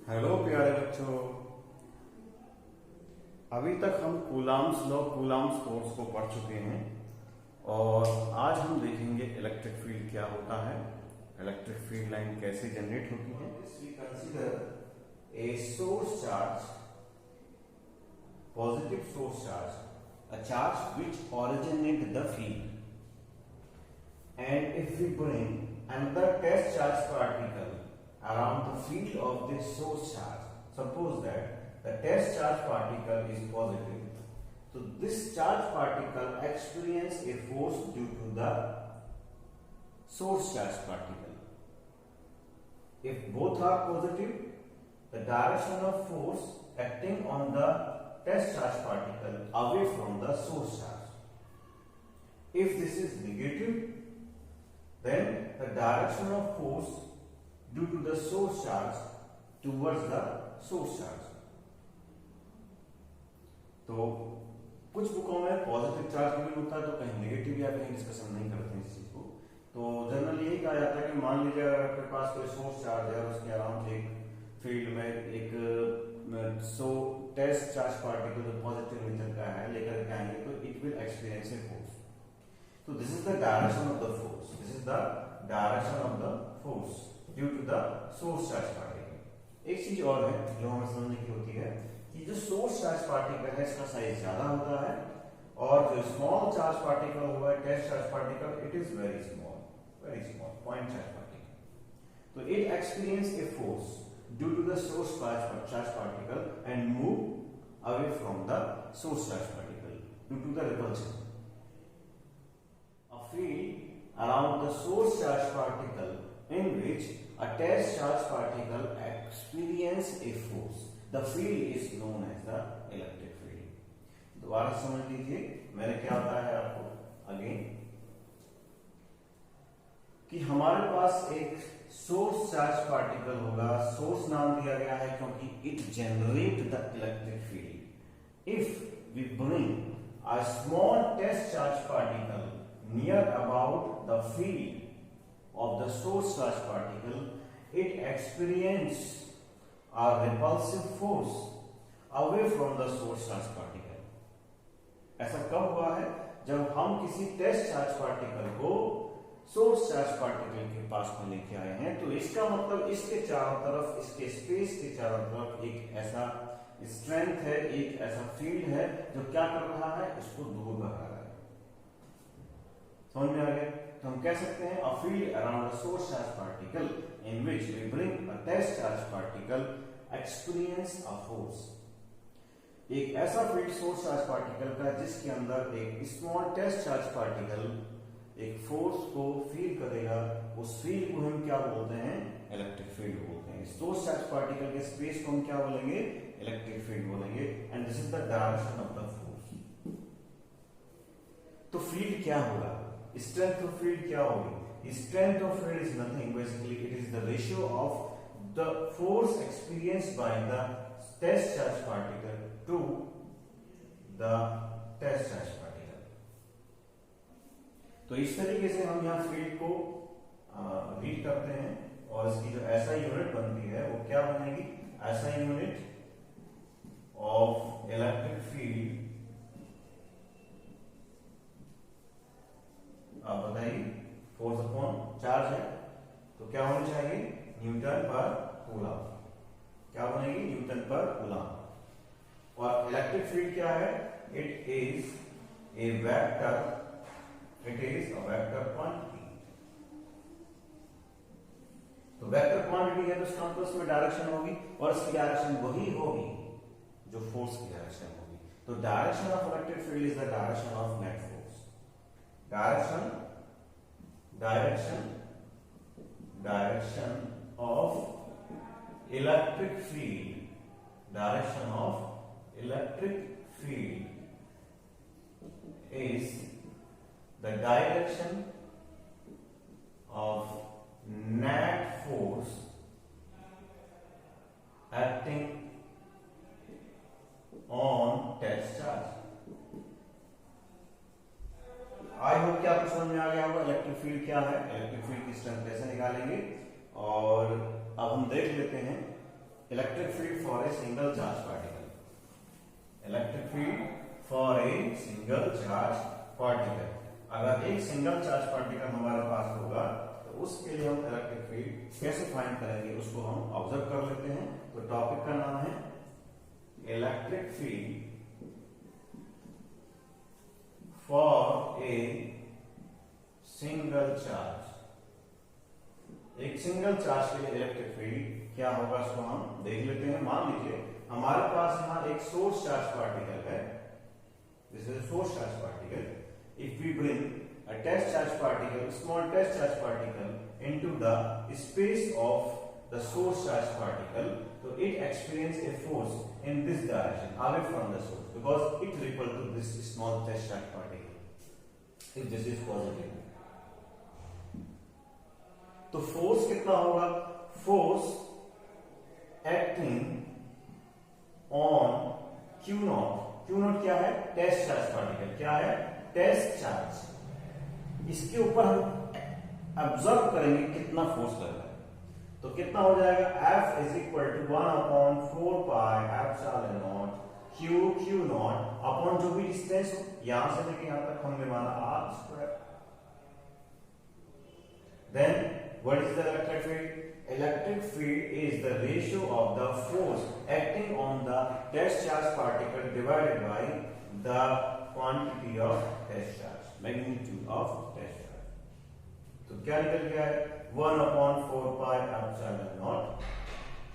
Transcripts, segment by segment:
Hello प्यारे बच्चों। अभी तक हम कूलाम्स लॉ कूलाम्स फोर्स को पढ़ चुके हैं और आज हम देखेंगे इलेक्ट्रिक फील्ड क्या होता है, इलेक्ट्रिक फील्ड लाइन कैसे जनरेट होती है। We consider a source charge, positive source charge, a charge which originates the field. And if we bring another test charge particle around the field of this source charge, suppose that the test charge particle is positive, so this charge particle experience a force due to the source charge particle. If both are positive, the direction of force acting on the test charge particle away from the source charge. If this is negative, then the direction of force due to the source charge towards the source charge. तो कुछ बुकों में positive charge given होता है तो कहीं negative या कहीं discussion नहीं करते हैं इस चीज को। तो जनरली यही कहा जाता है कि मान लीजिए अगर आपके पास कोई सोर्स चार्ज है और उसके अराउंड एक फील्ड में एक टेस्ट चार्ज पार्टिकल जो पॉजिटिव नेचर का है लेकर के आएंगे तो it will experience a force. So this is the direction of the force. This is the direction of the force due to the source charge particle. एक चीज और है जो हमें समझने की होती है कि जो सोर्स चार्ज पार्टिकल है इसका साइज ज्यादा होता है और जो स्मॉल चार्ज पार्टिकल हुआ है test charge particle it is very small point charge particle. तो it experience a force due to the source charge particle and move away from the source charge particle due to the repulsion. Field around the source charge particle in which a test charge particle experience a force. The field is known as the electric field. दोबारा समझ लीजिए मैंने क्या बताया है आपको again कि हमारे पास एक सोर्स चार्ज पार्टिकल होगा। सोर्स नाम दिया गया है क्योंकि it generate the electric field. If we bring a small test charge particle near about the field of the source charge particle, it experience a repulsive force away from the source charge particle. ऐसा कब हुआ है? जब हम किसी test charge particle को source charge particle के पास में लेके आए हैं तो इसका मतलब इसके चारों तरफ, इसके स्पेस के चारों तरफ एक ऐसा स्ट्रेंथ है, एक ऐसा फील्ड है जो क्या कर रहा है, इसको दूर भगा रहा है। समझ में आ गया? तो हम कह सकते हैं a field around a source charge particle in which we bring a test charge particle experience a force. एक ऐसा फील्ड सोर्स चार्ज पार्टिकल का जिसके अंदर एक स्मॉल टेस्ट चार्ज पार्टिकल एक फोर्स को फील करेगा, उस फील्ड को हम क्या बोलते हैं? इलेक्ट्रिक फील्ड बोलते हैं। सोर्स चार्ज पार्टिकल के स्पेस को हम क्या बोलेंगे? इलेक्ट्रिक फील्ड बोलेंगे। And this is the direction of the force. तो फील्ड क्या होगा? स्ट्रेंथ ऑफ फील्ड क्या होगी? Strength of field is nothing, basically it is the ratio of the force experienced by the test charge particle to the test charge particle. तो इस तरीके से हम यहाँ फील्ड को रीड करते हैं और इसकी जो ऐसा यूनिट बनती है वो क्या बनेगी? ऐसा यूनिट ऑफ इलेक्ट्रिक फील्ड, आप बताइए फोर्स अपॉन चार्ज है तो क्या होनी चाहिए? न्यूटन पर कूलम। क्या बनेगी? न्यूटन पर कूलम। और इलेक्ट्रिक फील्ड क्या है? It is a vector, it is a vector quantity. तो वेक्टर क्वांटिटी है तो इसका मतलब उसमें डायरेक्शन होगी और इसकी डायरेक्शन वही होगी जो फोर्स की डायरेक्शन होगी। तो direction of electric field is the direction of net force. Direction of electric field, direction of electric field is the direction of net force acting on test charge। I hope कि आपको समझ में आ गया होगा electric field क्या है, electric field की स्ट्रेंथ कैसे निकालेंगे। और अब हम देख लेते हैं electric field for a single charge particle, electric field for a single charge particle. अगर एक सिंगल चार्ज पार्टिकल हमारे पास होगा तो उसके लिए हम इलेक्ट्रिक फील्ड कैसे फाइंड करेंगे उसको हम ऑब्जर्व कर लेते हैं। तो टॉपिक का नाम है electric field for a single charge. एक सिंगल चार्ज के लिए इलेक्ट्रिक फील्ड क्या होगा इसको हम देख लेते हैं। मान लीजिए हमारे पास यहाँ एक सोर्स चार्ज पार्टिकल है, this is source charge particle. If we bring a test charge particle, small test charge particle into the space of the source charge particle, so it experiences a force in this direction away from the source because it repels to this small test charge particle if this is positive। तो force कितना होगा? Force acting on Q naught. Q naught क्या है? Test charge particle. क्या है? Test charge. इसके ऊपर हम ऑब्जर्व करेंगे कितना फोर्स लग रहा है। तो कितना हो जाएगा? F is equal to 1/4 pi epsilon naught Q naught upon जो भी डिस्टेंस हो, यहां से लेके यहां तक हमने माना r square. Then what is the electric field? Electric field is the ratio of the force acting on the test charge particle divided by the quantity of test charge, magnitude of test charge। तो क्या निकल गया है? 1/4 pi epsilon naught,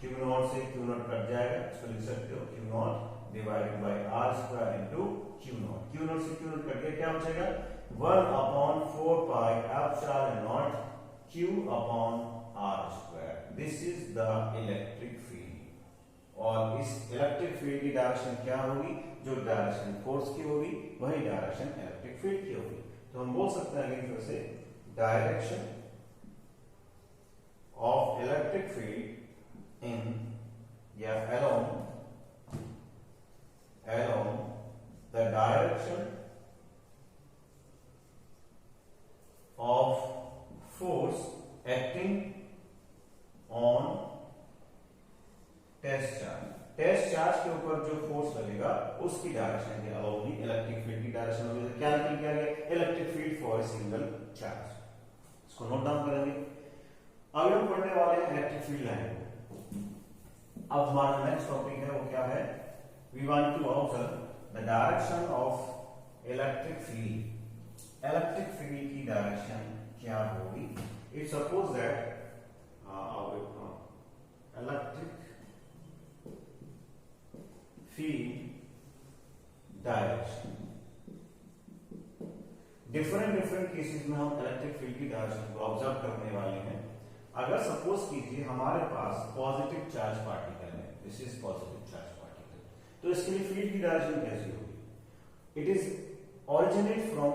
Q not से Q not cut जाएगा, इसको लिख सकते हो Q not divided by r square into Q naught. Q not से Q नॉट कट गया, क्या बचेगा? 1/4 pi epsilon naught Q upon r square. This is the electric field. और इस इलेक्ट्रिक फील्ड की डायरेक्शन क्या होगी? जो डायरेक्शन फोर्स की होगी वही डायरेक्शन इलेक्ट्रिक फील्ड की होगी। तो हम बोल सकते हैं अगेन फिर से, direction of electric field in या along the direction of force acting on test charge. Test charge के ऊपर जो फोर्स लगेगा उसकी डायरेक्शन के अलावा भी इलेक्ट्रिक फील्ड की डायरेक्शन होगी। क्या निकल किया गया? Electric field for a single charge. इसको नोट डाउन करेंगे। अगर हम पढ़ने वाले हैं इलेक्ट्रिक फील्ड लाइन। अब हमारा नेक्स्ट टॉपिक है वो क्या है? We want to observe the direction of electric field. Electric field की डायरेक्शन क्या होगी? It suppose that electric field direction. Different cases में हम इलेक्ट्रिक फील्ड की डायरेक्शन को ऑब्जर्व करने वाले हैं। अगर सपोज कीजिए हमारे पास पॉजिटिव चार्ज पार्टिकल है, this is positive charge particle, तो इसके लिए फील्ड की डायरेक्शन कैसी होगी? It is originate from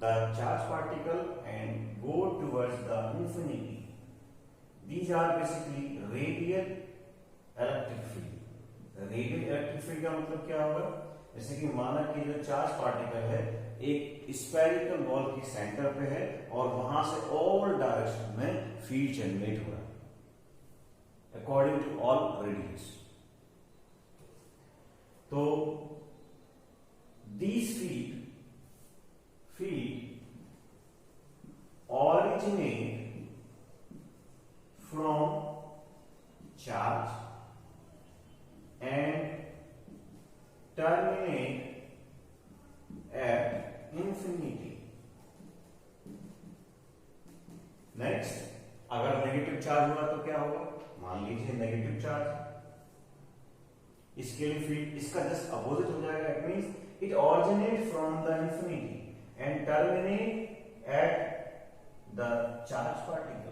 the charge particle and go towards the infinity. These are basically radial electric field। Radial electric field का मतलब क्या होगा? जैसे कि माना कि जो चार्ज पार्टिकल है एक स्फेरिकल बॉल की सेंटर पे है और वहां से ऑल डायरेक्शन में फील्ड जनरेट हो रहा है अकॉर्डिंग टू ऑल रेडियस। तो these field originate from charge and terminate at infinity। Next, अगर नेगेटिव चार्ज हुआ तो क्या होगा? मान लीजिए नेगेटिव चार्ज, इसके लिए फील्ड इसका जस्ट अपोजिट हो जाएगा। It means it originate from the infinity and terminate at the charge particle.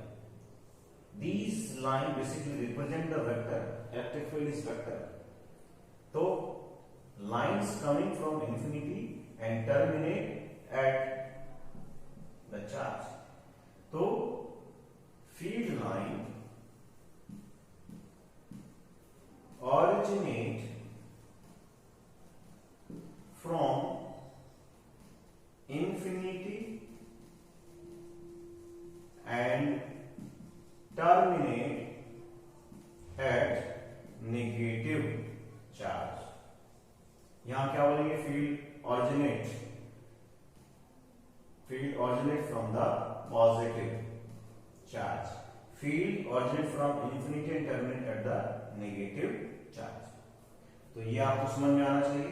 These line basically represent the vector, electric field is vector। तो lines coming from infinity and terminate at the charge। तो field line originate from infinity and terminate at यहां क्या बोलेंगे, field originate from the positive charge, field originate from infinity and terminate at the negative charge. तो ये आपको समझ में आना चाहिए।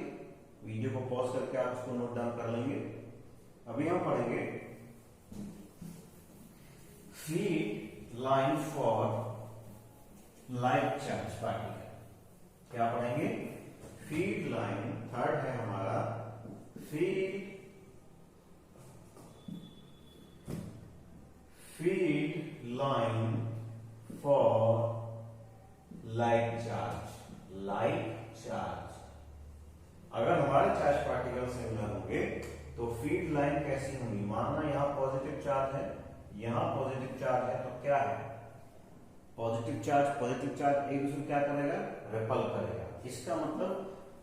वीडियो को पॉज करके आप इसको नोट डाउन कर लेंगे। अभी हम पढ़ेंगे feed line for like charge particle. क्या पढ़ेंगे, फीड लाइन, थर्ड है हमारा feed line for like charge. अगर हमारे चार्ज पार्टिकल सिमिलर होंगे तो फीड लाइन कैसी होंगी, मानना यहां पॉजिटिव चार्ज है, यहां पॉजिटिव चार्ज है, तो क्या है, पॉजिटिव चार्ज एक दूसरे क्या करेगा, रिपल करेगा। इसका मतलब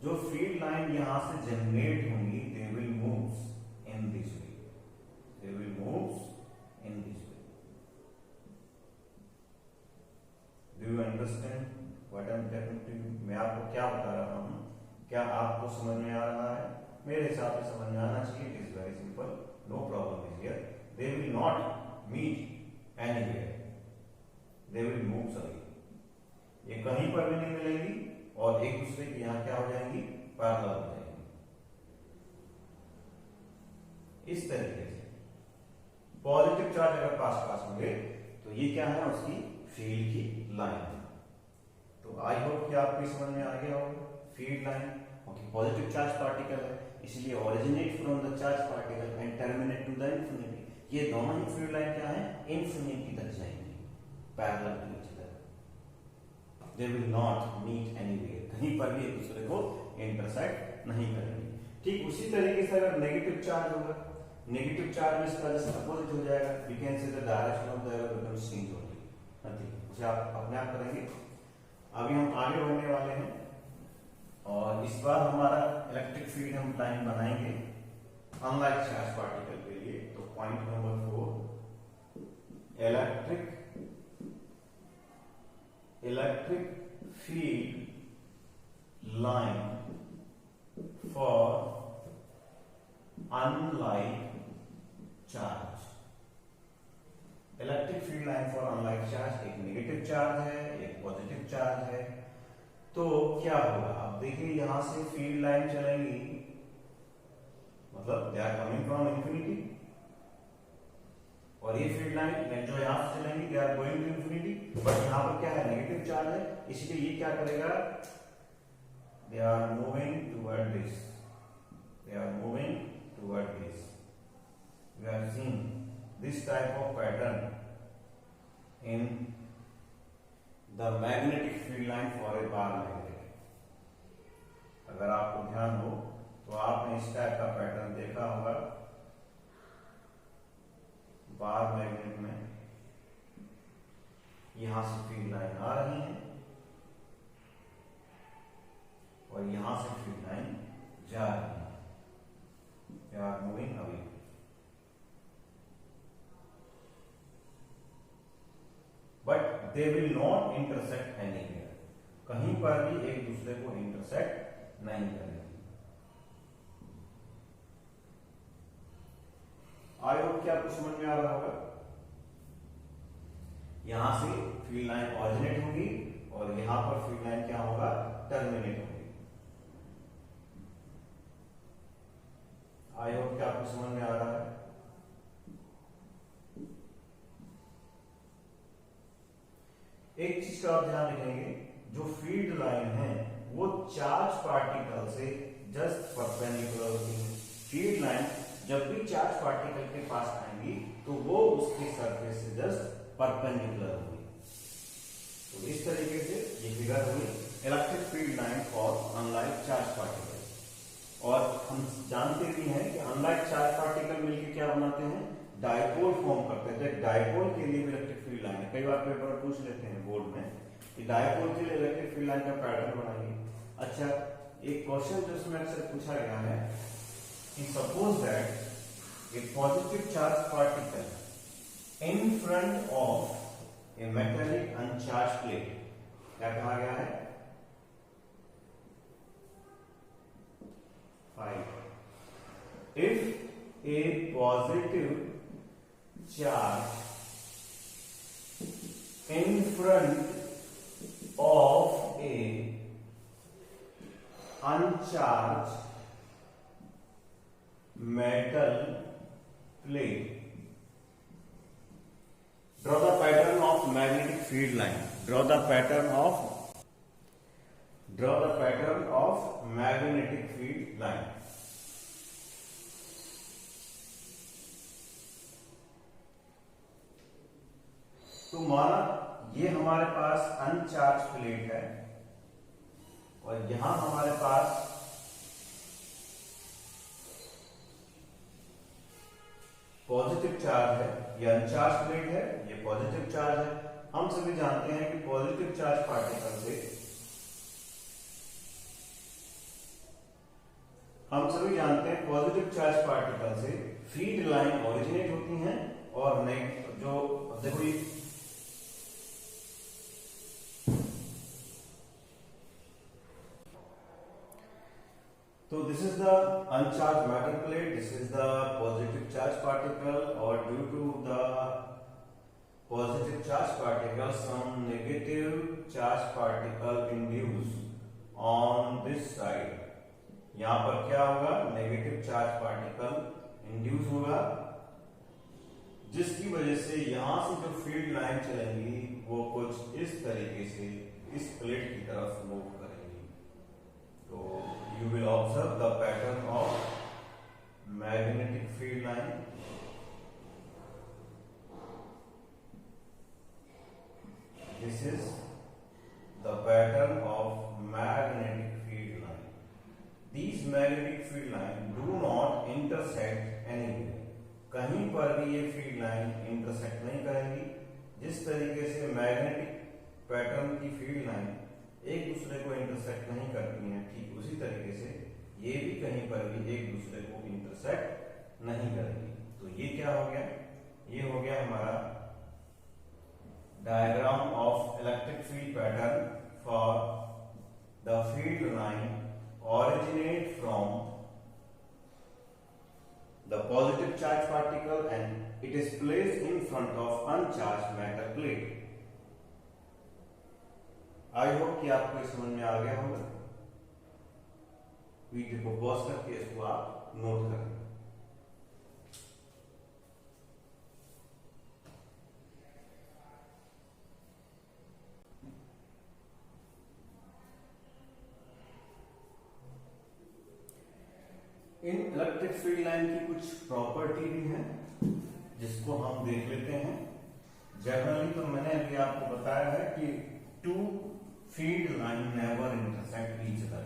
जो फीड लाइन यहां से जनरेट होंगी, they will moves in this way, do you understand what I am telling to you? मैं आपको क्या बता रहा हूं, क्या आपको समझ में आ रहा है? मेरे हिसाब से समझ में आना चाहिए। It is very simple, no problem is here. They will not meet anywhere, they will move away. ये कहीं पर भी नहीं मिलेंगी और एक दूसरे के यहां क्या हो जाएंगी, पैरेलल हो जाएंगी। इस तरीके से पॉजिटिव चार्ज अगर पास होंगे तो ये क्या है, उसकी फील्ड की लाइन। तो आई होप कि आपको समझ में आ गया होगा। Field line okay, positive charge particle है इसलिए originate from the charge particle and terminate to the infinity. ये दोनों ही फील्ड लाइन क्या है, इंफिनिटी तक जाएंगे, parallel to each other. They will not meet anywhere, कहीं पर भी एक दूसरे को इंटरसेक्ट नहीं करेंगे। ठीक उसी तरीके से अगर नेगेटिव चार्ज होगा, नेगेटिव चार्ज में इसका जैसे अपोजिट हो जाएगा, we can say the direction of the arrow becomes change only, उसे आप अपने आप करेंगे। अभी हम आगे बढ़ने वाले हैं और इस बार हमारा इलेक्ट्रिक फील्ड हम लाइन बनाएंगे अनलाइक चार्ज पार्टिकल के लिए। तो point number 4, electric field line for unlike charge. Electric field line for unlike charge, एक नेगेटिव चार्ज है, एक पॉजिटिव चार्ज है। तो क्या होगा, अब देखिए यहां से फील्ड लाइन चलेंगी, मतलब they are coming from infinity, और ये फील्ड लाइन जो यहां से चलेंगी they are going to infinity, but यहां पर क्या है, नेगेटिव चार्ज है, इसलिए ये क्या करेगा, they are moving toward this, we are seeing this type of pattern in the magnetic field line for a bar magnet। अगर आपको ध्यान हो तो आपने इस टाइप का पैटर्न देखा होगा बार मैग्नेट में। यहां से फील्ड लाइन आ रही है और यहां से फील्ड लाइन जा रही है, they are moving away। But they will not intersect anywhere, कहीं पर भी एक दूसरे को इंटरसेक्ट नहीं करेंगे। आई होप कि आपको समझ में आ रहा होगा। यहां से फील्ड लाइन ऑरिजिनेट होगी और यहां पर फील्ड लाइन क्या होगा, टर्मिनेट होगी। आई होप कि आपको समझ में आ रहा है। एक चीज का आप ध्यान रखेंगे, जो फील्ड लाइन है वो चार्ज पार्टिकल से जस्ट परपेंडिकुलर होती है। फील्ड लाइन जब भी चार्ज पार्टिकल के पास आएंगी तो वो उसके सरफेस से जस्ट परपेंडिकुलर होगी। तो इस तरीके से ये फिगर हुई electric field line for unlike charge particle. और हम जानते भी हैं कि अनलाइक चार्ज पार्टिकल मिलकर क्या बनाते हैं, डायपोल फॉर्म करते हैं। तो डायपोल के लिए भी इलेक्ट्रिक फील्ड लाइन है, कई बार पेपर में पूछ लेते हैं बोर्ड में कि डायपोल के लिए इलेक्ट्रिक फील्ड लाइन का पैटर्न बनाइए। अच्छा, एक क्वेश्चन जो इसमें अक्सर पूछा गया है कि suppose that A positive charge particle in front of A metallic अनचार्ज plate, क्या कहा गया है, 5 if a positive charge in front of a uncharged metal plate. Draw the pattern of magnetic field line. Draw the pattern of magnetic field line. तो माना ये हमारे पास अनचार्ज plate है और यहां हमारे पास पॉजिटिव चार्ज है, ये अनचार्ज प्लेट है, ये पॉजिटिव चार्ज है। हम सभी जानते हैं कि पॉजिटिव चार्ज पार्टिकल से फील्ड लाइन ओरिजिनेट होती हैं और जो देखो ये तो this is the uncharge matter plate, this is the positive charge particle और due to the positive charge particle some negative charge particle induce on this side. यहां पर क्या होगा, नेगेटिव चार्ज पार्टिकल इंड्यूस होगा जिसकी वजह से यहां से जो फील्ड लाइन चलेंगी वो कुछ इस तरीके से इस प्लेट की तरफ मूव करेंगी। तो you will observe the pattern of magnetic field line. This is the pattern of magnetic field line. These magnetic field line do not intersect anywhere. कहीं पर भी ये फील्ड लाइन इंटरसेक्ट नहीं करेंगी। जिस तरीके से मैग्नेटिक पैटर्न की फील्ड लाइन एक दूसरे को इंटरसेक्ट नहीं करती हैं, ठीक उसी तरीके से ये भी कहीं पर भी एक दूसरे को इंटरसेक्ट नहीं करेंगी। तो ये क्या हो गया, ये हो गया हमारा diagram of electric field pattern for the field line originate from the positive charge particle and it is placed in front of uncharged metal plate. I hope कि आपको इस समझ में आ गया होगा। वीडियो को पॉज करके इसको आप नोट करें। इन इलेक्ट्रिक फील्ड लाइन की कुछ प्रॉपर्टी भी है जिसको हम देख लेते हैं। जनरली तो मैंने अभी आपको बताया है कि two field line never intersect each other.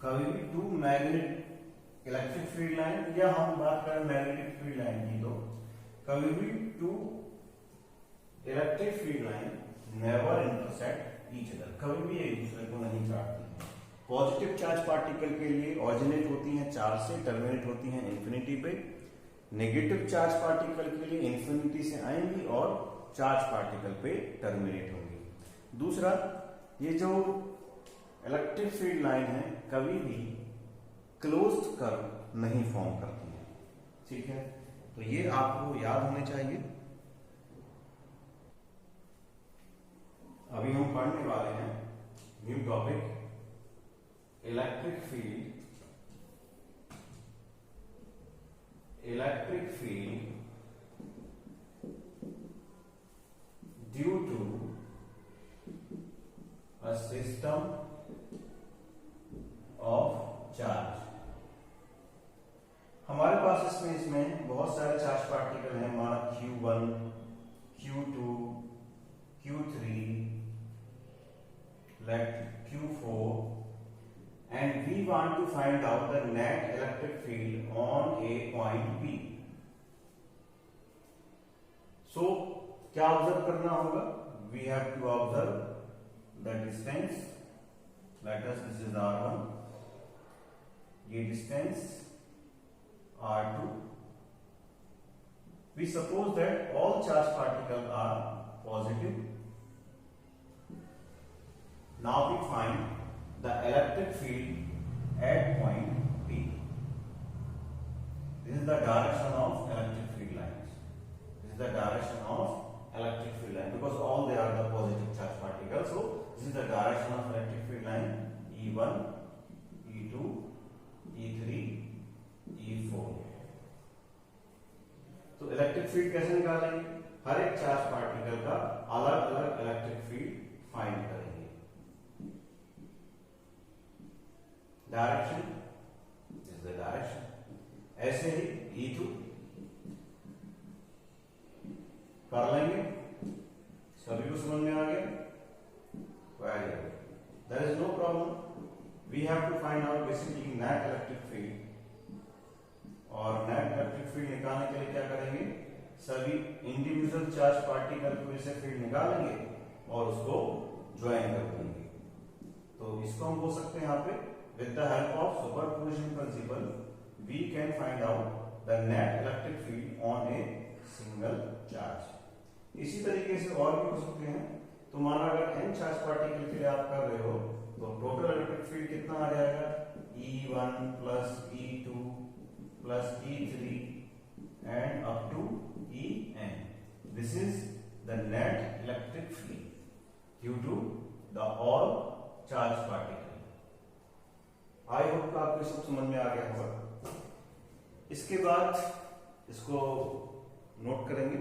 कभी भी two magnetic electric field line या हम बात करें मैग्नेटिक फील्ड लाइन की, तो कभी भी two electric field line never intersect each other, कभी भी एक दूसरे को नहीं काटती। पॉजिटिव चार्ज पार्टिकल के लिए ऑरिजिनेट होती हैं चार्ज से, टर्मिनेट होती हैं इंफिनिटी पे। नेगेटिव चार्ज पार्टिकल के लिए इंफिनिटी से आएंगी और चार्ज पार्टिकल पे टर्मिनेट होंगी। दूसरा, ये जो इलेक्ट्रिक फील्ड लाइन है कभी भी क्लोज्ड कर्व नहीं फॉर्म करती है, ठीक है। तो ये आपको याद होने चाहिए। अभी हम पढ़ने वाले हैं new topic electric field due to a system of charge। हमारे पास इसमें बहुत सारे चार्ज पार्टिकल हैं, माना Q1, Q2, Q3, let Q4, and we want to find out the net electric field on a point P। So क्या observe करना होगा, we have to observe the distance, let us this is R1, ये distance R2। We suppose that all charge particles are positive। Now we find the electric field at point P। This is the direction of electric field lines. This is the direction of electric field line because all they are the positive charge particles. So this is the direction of electric field line E1, E2, E3, E4. तो electric field कैसे निकालेंगे? हर एक charge particle का अलग अलग electric field find करेंगे. Direction is the direction. ऐसे ही E2 कर लेंगे. सभी को समझ में आ गया? Very good. There is no problem. We have to find out basically net electric field. और नेट इलेक्ट्रिक फील्ड निकालने के लिए क्या करेंगे? सभी इंडिविजुअल चार्ज पार्टिकल को ऐसे फील्ड निकालेंगे और उसको ज्वाइन कर देंगे. तो इसको हम बोल सकते हैं यहाँ पे with the help of superposition principle we can find out the net electric field on a single charge. इसी तरीके से और भी हो सकते हैं. तो माना अगर n चार्ज पार्टिकल के लिए आप कर रहे हो तो टोटल इलेक्ट्रिक फील्ड कितना आ जाएगा? E1 plus E2 plus E3 and up to En. This is the net electric field due to the all charge particle. I hope आपको सब समझ में आ गया होगा. इसके बाद इसको नोट करेंगे.